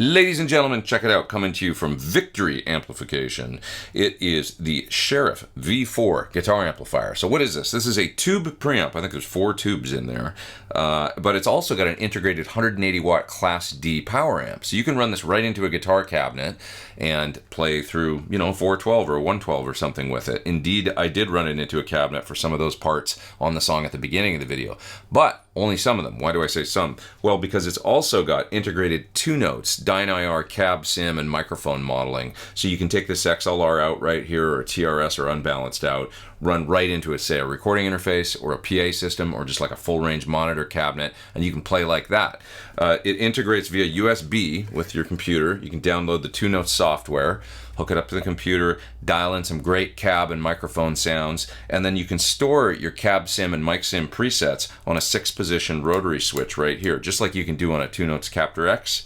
Ladies and gentlemen, check it out, coming to you from Victory Amplification. It is the Sheriff V4 guitar amplifier. So what is this? This is a tube preamp. I think there's 4 tubes in there, but it's also got an integrated 180 watt Class D power amp. So you can run this right into a guitar cabinet and play through, 412 or 112 or something with it. Indeed, I did run it into a cabinet for some of those parts on the song at the beginning of the video, but only some of them. Why do I say some? Well, because it's also got integrated 2 notes, Dyne-IR, cab, sim, and microphone modeling. So you can take this XLR out right here, or a TRS or unbalanced out, run right into it, say a recording interface or a PA system or just like a full range monitor cabinet, and you can play like that. It integrates via USB with your computer. You can download the 2 Notes software, hook it up to the computer, dial in some great cab and microphone sounds, and then you can store your cab sim and mic sim presets on a 6-position rotary switch right here, just like you can do on a 2 Notes Captor X.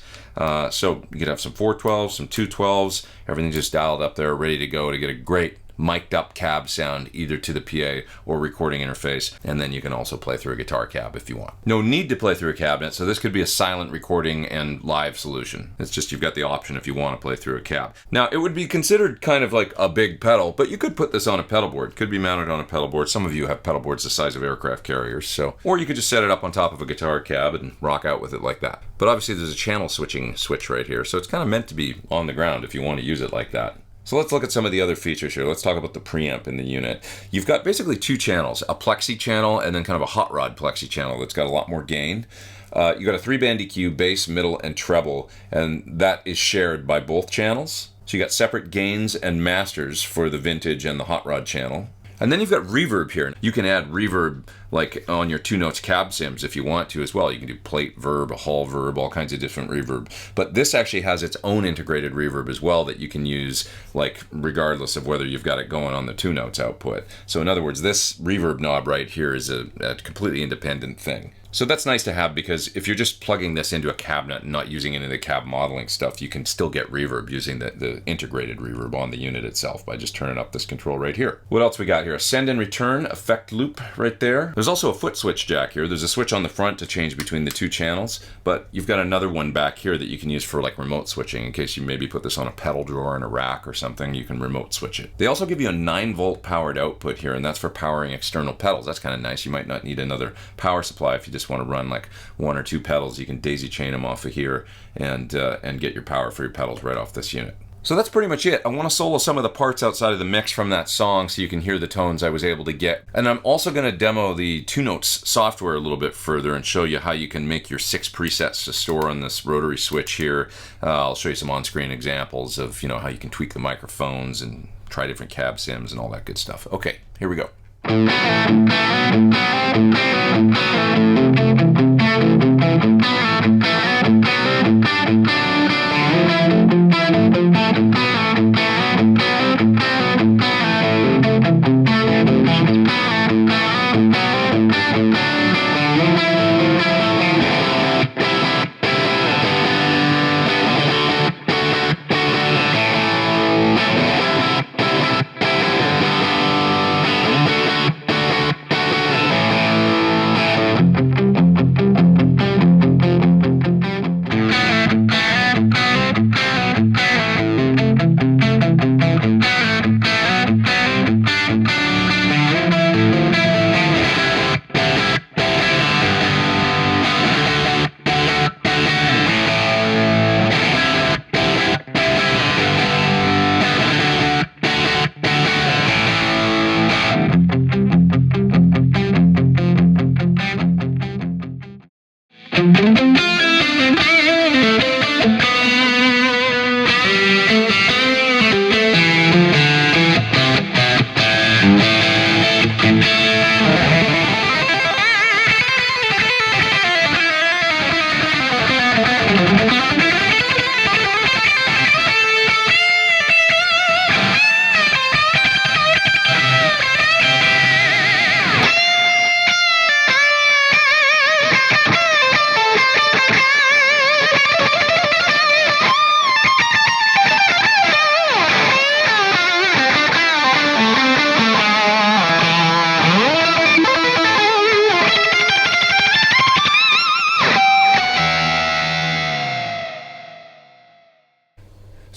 So you could have some 412s, some 212s, everything just dialed up there, ready to go to get a great mic'd up cab sound either to the PA or recording interface, and then you can also play through a guitar cab if you want. No need to play through a cabinet, so this could be a silent recording and live solution. It's just you've got the option if you want to play through a cab. Now, it would be considered kind of like a big pedal, but you could put this on a pedal board. It could be mounted on a pedal board. Some of you have pedal boards the size of aircraft carriers, or you could just set it up on top of a guitar cab and rock out with it like that. But obviously there's a channel switching switch right here, so it's kind of meant to be on the ground if you want to use it like that. So let's look at some of the other features here. Let's talk about the preamp in the unit. You've got basically 2 channels, a PLEXI channel and then kind of a hot rod PLEXI channel that's got a lot more gain. You've got a 3-band EQ, bass, middle, and treble, and that is shared by both channels. So you got separate gains and masters for the vintage and the hot rod channel. And then you've got reverb here. You can add reverb like on your 2 Notes cab sims if you want to as well. You can do plate verb, hall verb, all kinds of different reverb. But this actually has its own integrated reverb as well that you can use like regardless of whether you've got it going on the 2 Notes output. So in other words, this reverb knob right here is a completely independent thing. So that's nice to have because if you're just plugging this into a cabinet and not using any of the cab modeling stuff, you can still get reverb using the integrated reverb on the unit itself by just turning up this control right here. What else we got here? A send and return effect loop right there. There's also a foot switch jack here. There's a switch on the front to change between the 2 channels, but you've got another one back here that you can use for like remote switching in case you maybe put this on a pedal drawer in a rack or something. You can remote switch it. They also give you a 9-volt powered output here, and that's for powering external pedals. That's kind of nice. You might not need another power supply if you just want to run like 1 or 2 pedals. You can daisy chain them off of here and get your power for your pedals right off this unit. So that's pretty much it. I want to solo some of the parts outside of the mix from that song so you can hear the tones I was able to get. And I'm also going to demo the 2 Notes software a little bit further and show you how you can make your 6 presets to store on this rotary switch here. I'll show you some on-screen examples of how you can tweak the microphones and try different cab sims and all that good stuff. Okay, here we go.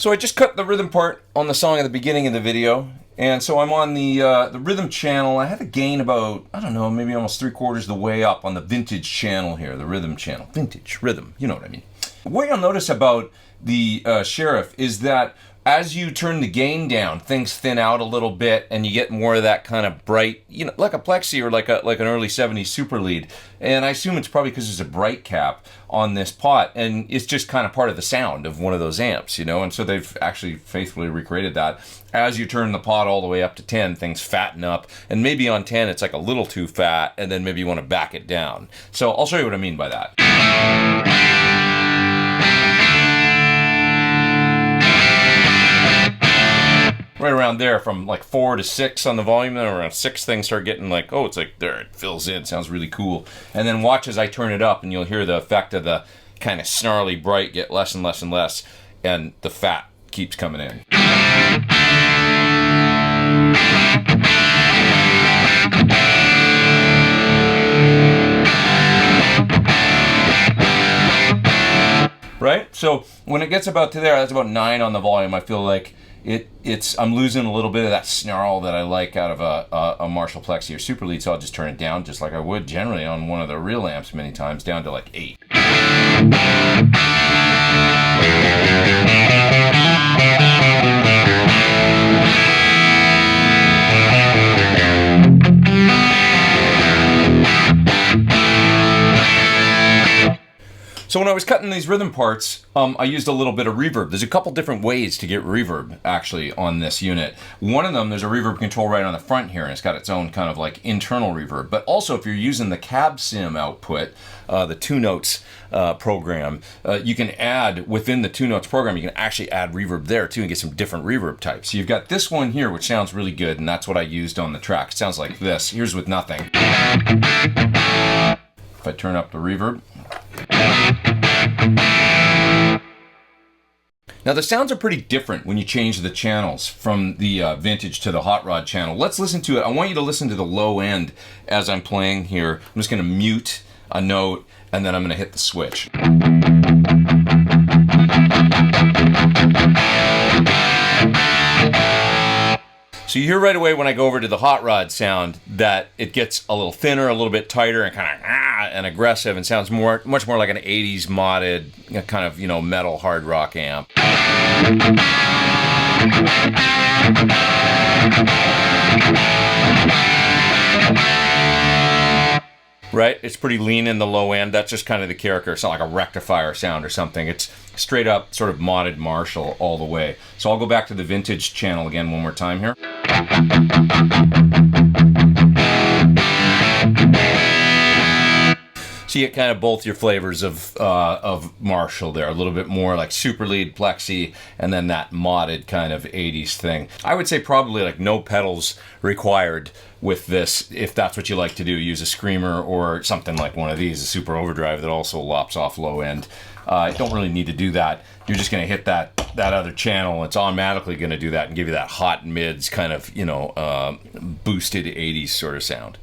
So I just cut the rhythm part on the song at the beginning of the video, and so I'm on the rhythm channel. I had a gain about, I don't know, maybe almost 3/4 of the way up on the vintage channel here, the rhythm channel. Vintage, rhythm, you know what I mean. What you'll notice about the Sheriff is that as you turn the gain down, things thin out a little bit, and you get more of that kind of bright, you know, like a Plexi or like an early '70s super lead. And I assume it's probably because there's a bright cap on this pot, and it's just kind of part of the sound of one of those amps, you know. And so they've actually faithfully recreated that. As you turn the pot all the way up to 10, things fatten up, and maybe on 10 it's like a little too fat, and then maybe you want to back it down. So I'll show you what I mean by that. Right around there, from like 4 to 6 on the volume, then around 6 things start getting like, oh, it's like there, it fills in, sounds really cool. And then watch as I turn it up, and you'll hear the effect of the kind of snarly bright get less and less and less, and the fat keeps coming in. Right? So when it gets about to there, that's about 9 on the volume, I feel like I'm losing a little bit of that snarl that I like out of a Marshall Plexi or Super Lead, so I'll just turn it down just like I would generally on one of the real amps many times, down to like 8. So when I was cutting these rhythm parts, I used a little bit of reverb. There's a couple different ways to get reverb, actually, on this unit. One of them, there's a reverb control right on the front here, and it's got its own kind of like internal reverb. But also, if you're using the cab sim output, the 2Notes program, you can add, within the 2Notes program, you can actually add reverb there, too, and get some different reverb types. So you've got this one here, which sounds really good, and that's what I used on the track. It sounds like this. Here's with nothing. If I turn up the reverb. Now the sounds are pretty different when you change the channels from the vintage to the hot rod channel. Let's listen to it. I want you to listen to the low end as I'm playing here. I'm just going to mute a note, and then I'm going to hit the switch. So you hear right away when I go over to the hot rod sound that it gets a little thinner, a little bit tighter, and kind of and aggressive, and sounds much more like an 80s modded kind of, you know, metal hard rock amp. Right? It's pretty lean in the low end. That's just kind of the character. It's not like a rectifier sound or something. It's straight up sort of modded Marshall all the way. So I'll go back to the vintage channel again one more time here. So you get kind of both your flavors of Marshall there. A little bit more like Super Lead, Plexi, and then that modded kind of 80s thing. I would say probably like no pedals required with this, if that's what you like to do. Use a screamer or something like one of these, a super overdrive that also lops off low end. You don't really need to do that. You're just going to hit that other channel. It's automatically going to do that and give you that hot mids kind of, you know, boosted 80s sort of sound.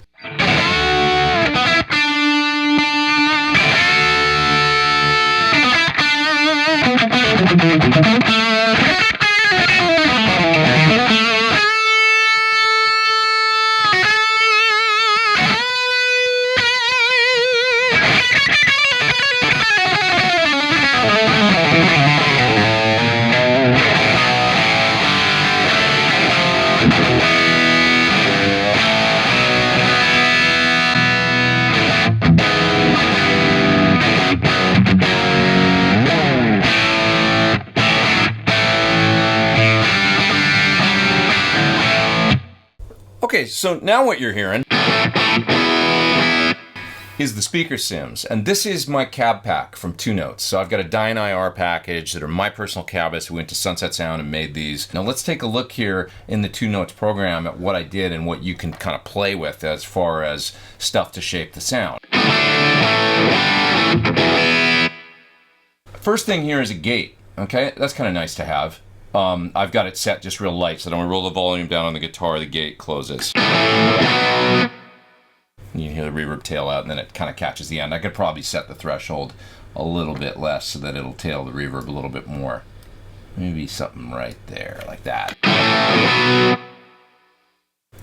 Okay, so now what you're hearing is the speaker sims, and this is my cab pack from 2Notes. So I've got a Dyne IR package that are my personal cabists. We went to Sunset Sound and made these. Now let's take a look here in the 2Notes program at what I did and what you can kind of play with as far as stuff to shape the sound. First thing here is a gate, okay? That's kind of nice to have. I've got it set just real light, so then when I roll the volume down on the guitar, the gate closes. You can hear the reverb tail out, and then it kind of catches the end. I could probably set the threshold a little bit less so that it'll tail the reverb a little bit more. Maybe something right there, like that.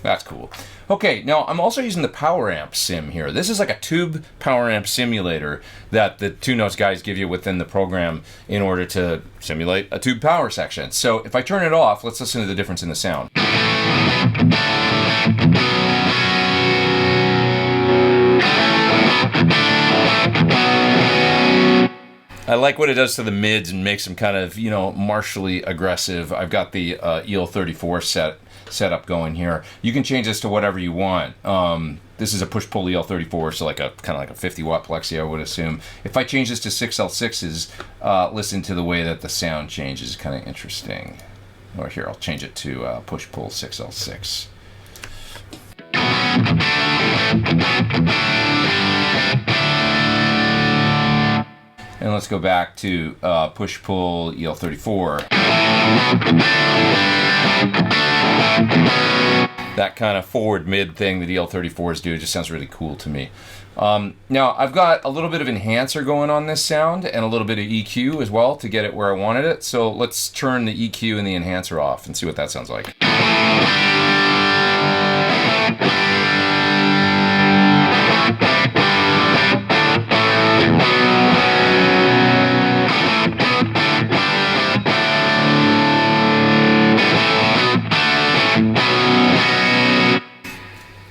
That's cool. Okay, now I'm also using the Power Amp sim here. This is like a tube Power Amp simulator that the 2Notes guys give you within the program in order to simulate a tube power section. So if I turn it off, let's listen to the difference in the sound. I like what it does to the mids and makes them kind of, you know, martially aggressive. I've got the EL34 setup going here. You can change this to whatever you want. This is a push-pull EL34, so like a kind of like a 50-watt PLEXI, I would assume. If I change this to 6L6s, listen to the way that the sound changes. Kind of interesting. Or here, I'll change it to push-pull 6L6. And let's go back to push-pull EL34. That kind of forward mid thing that EL34s do just sounds really cool to me. Now I've got a little bit of enhancer going on this sound and a little bit of EQ as well to get it where I wanted it. So let's turn the EQ and the enhancer off and see what that sounds like.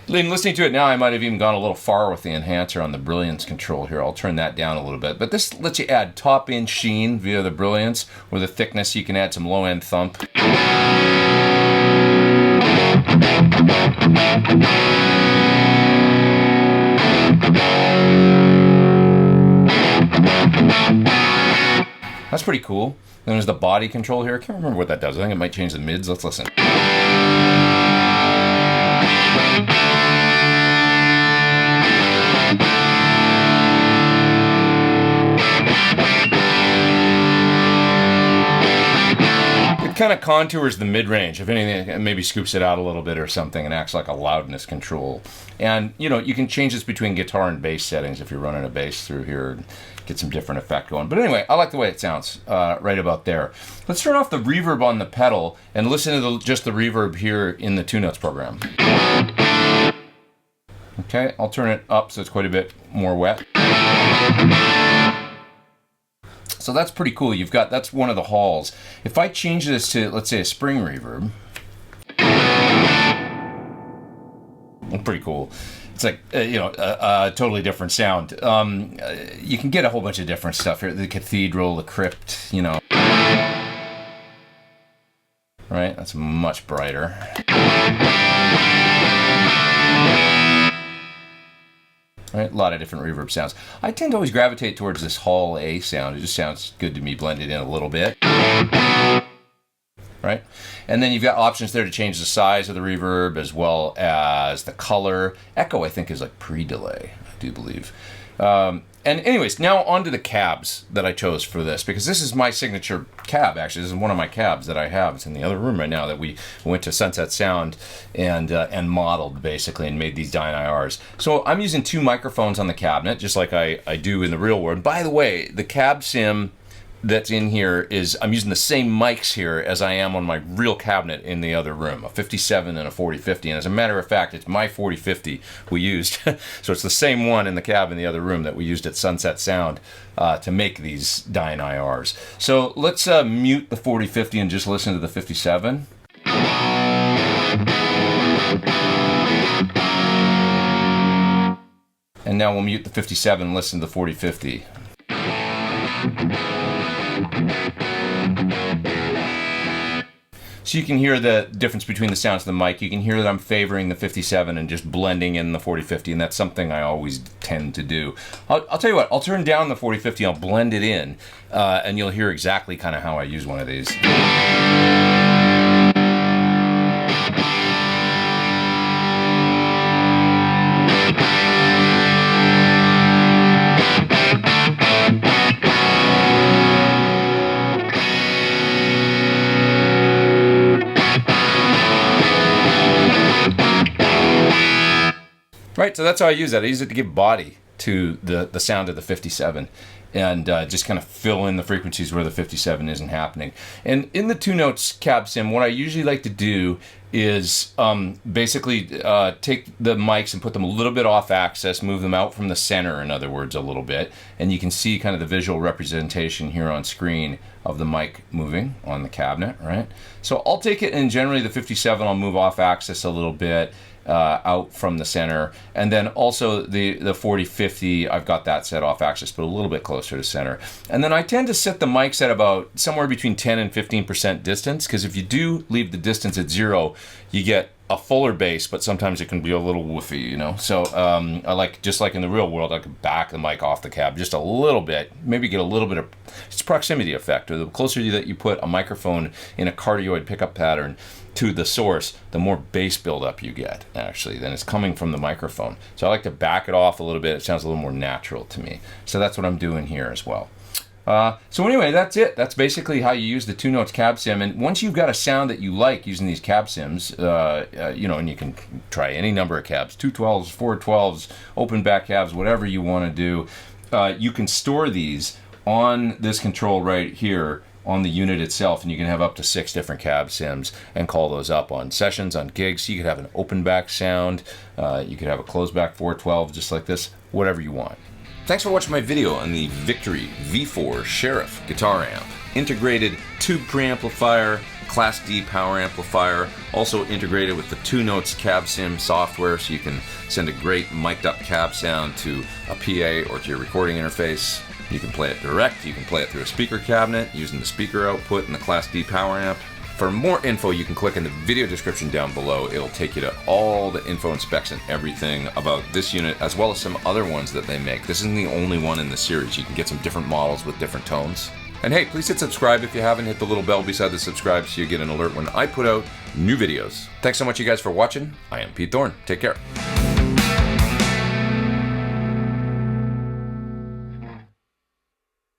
In listening to it now, I might have even gone a little far with the enhancer on the brilliance control here. I'll turn that down a little bit. But this lets you add top-end sheen via the brilliance, or the thickness. You can add some low-end thump. That's pretty cool. Then there's the body control here. I can't remember what that does. I think it might change the mids. Let's listen. Kind of contours the mid-range. If anything, it maybe scoops it out a little bit or something and acts like a loudness control. And, you know, you can change this between guitar and bass settings if you're running a bass through here and get some different effect going. But anyway, I like the way it sounds right about there. Let's turn off the reverb on the pedal and listen to just the reverb here in the 2Notes program. Okay, I'll turn it up so it's quite a bit more wet. So that's pretty cool. That's one of the halls. If I change this to, let's say, a spring reverb, pretty cool. It's like, you know, a totally different sound. You can get a whole bunch of different stuff here. The cathedral, the crypt, you know. Right, that's much brighter. Right, a lot of different reverb sounds. I tend to always gravitate towards this Hall A sound. It just sounds good to me, blended in a little bit. Right? And then you've got options there to change the size of the reverb as well as the color. Echo, I think, is like pre-delay, I do believe. And anyways, now onto the cabs that I chose for this, because this is my signature cab, actually. This is one of my cabs that I have. It's in the other room right now that we went to Sunset Sound and modeled, basically, and made these Dyne IRs. So I'm using two microphones on the cabinet, just like I do in the real world. By the way, the cab sim that's in here is, I'm using the same mics here as I am on my real cabinet in the other room, a 57 and a 4050. And as a matter of fact, it's my 4050 we used. So it's the same one in the cab in the other room that we used at Sunset Sound to make these Dyne IRs. So let's mute the 4050 and just listen to the 57. And now we'll mute the 57 and listen to the 4050. So you can hear the difference between the sounds of the mic. You can hear that I'm favoring the 57 and just blending in the 4050, and that's something I always tend to do. I'll tell you what, I'll turn down the 4050, I'll blend it in, and you'll hear exactly kind of how I use one of these. Right, so that's how I use that. I use it to give body to the sound of the 57. and just kind of fill in the frequencies where the 57 isn't happening. And in the 2 notes cab sim, what I usually like to do is basically take the mics and put them a little bit off axis, move them out from the center, in other words, a little bit. And you can see kind of the visual representation here on screen of the mic moving on the cabinet, right? So I'll take it, and generally the 57 I'll move off axis a little bit, out from the center. And then also the 40-50, I've got that set off axis, but a little bit closer to center. And then I tend to set the mics at about somewhere between 10 and 15% distance, because if you do leave the distance at 0, you get a fuller bass, but sometimes it can be a little woofy, you know. So I like, just like in the real world, I can back the mic off the cab just a little bit, maybe get a little bit of, it's proximity effect, or the closer that you put a microphone in a cardioid pickup pattern to the source, the more bass buildup you get, actually, then it's coming from the microphone. So I like to back it off a little bit. It sounds a little more natural to me. So that's what I'm doing here as well. So anyway, that's it. That's basically how you use the 2 notes cab sim. And once you've got a sound that you like using these cab sims, you know, and you can try any number of cabs, 212s, 412s, open back cabs, whatever you want to do, you can store these on this control right here on the unit itself, and you can have up to 6 different cab sims and call those up on sessions, on gigs. So you could have an open back sound, you could have a closed back 412 just like this, whatever you want. Thanks for watching my video on the Victory V4 Sheriff guitar amp. Integrated tube preamplifier, Class D power amplifier, also integrated with the 2 notes cab sim software, so you can send a great mic'd up cab sound to a PA or to your recording interface. You can play it direct, you can play it through a speaker cabinet using the speaker output and the Class D power amp. For more info, you can click in the video description down below. It'll take you to all the info and specs and everything about this unit, as well as some other ones that they make. This isn't the only one in the series. You can get some different models with different tones. And hey, please hit subscribe if you haven't. Hit the little bell beside the subscribe so you get an alert when I put out new videos. Thanks so much, you guys, for watching. I am Pete Thorn. Take care.